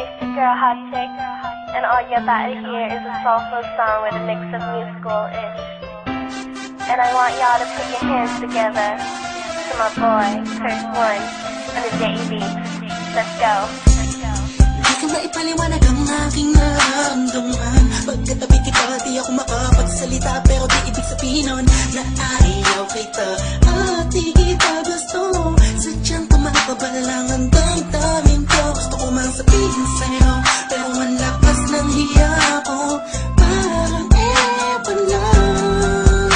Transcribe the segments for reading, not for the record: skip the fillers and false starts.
it's your girl Hot Chick, and all you're about to hear is a soulful song with a mix of musical-ish. And I want y'all to put your hands together to my boy, Kirk One, and the JB. Let's go. Di ka maipaliwanag ang aking nararamdaman. Pagkatabi kita, di ako makapagsalita, pero di ibig sabihin nun na ayaw kita at di kita gusto. Sadyang kumakabalang ang damdamin ko. Gusto ko mang sabihin sa'yo, pero ang lakas ng hiya ko. Parang ewan lang.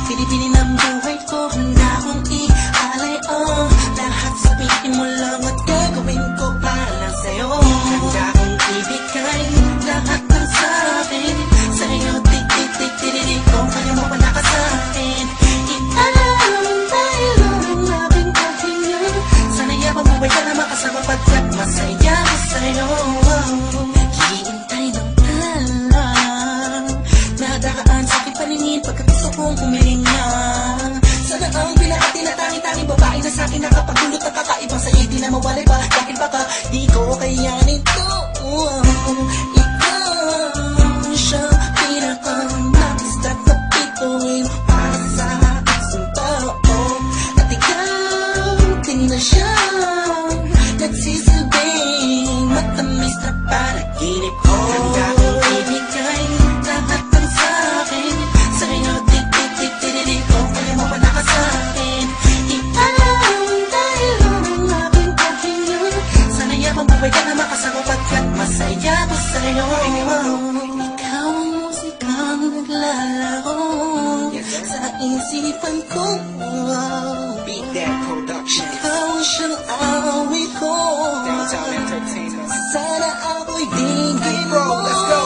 Pinipinin ang buhay ko, handa kong ialay ang lahat. Sabihin mo lang at gagawin ko para lang sa'yo. Handa kong ibigay lahat ng sa'kin sa'yo. Tik-tik-tik-tik-tik kung kaya mo wala ka sa'kin. Ialam dahil ang aking kahinga. Sana yabang buhay ka na makasama pagkat masaya ko sa'yo. Hihintay ng talang nadaan sa aking paningin pagkat gusto kong humihinga. Sana ang pinakati na tanging-tanging babae na sa'kin nakapagdulot ng kakaibang sa'yo di na mawalay pa. Dahil baka di ko kayanin to. Ikaw siya pinakanakis na kapituin para sa isang tao. At ikaw din na siya nagsisilbing matamis na panaginip ko. Handa kong ibigay lahat ng sa'kin sa'yo. Tik-tik-tik-tik-tik kung kaya mo wala ka sa'kin. Ialam dahil ang aking kahinga. Sana yabang buhay ka na makasama pagkat masaya ko sa'yo. Ikaw ang musikang naglalaro sa isipan ko. Beat That Production. Ikaw ang siyang awit ko. Downtown Entertainment. Sana ako'y dinggin Bro, mo. let's go.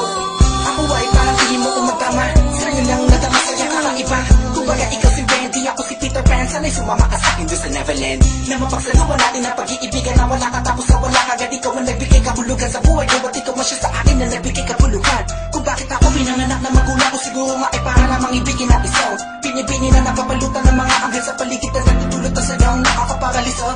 Ako ay parang hindi mo umatama. Sa'yo lang nadama sa'yo kakaiba. Kumbaga ikaw si Wendy, ako si Peter Pan. Sana'y sumama ka sa'kin doon sa Neverland. Na mapagsaluhan natin ang pag-iibigan na wala ka tapos na wala kagad. Ikaw ang nagbigay kahulugan sa buhay ko. At ikaw man siya sa akin na nagbigay kahulugan. Kung bakit ako pinanganak na magulang ko, siguro nga ay para lamang ibigin natin ikaw. Binibini na napapalutan ng mga anghel sa paligid na natutulot na sa'yo ang nakakaparalisa.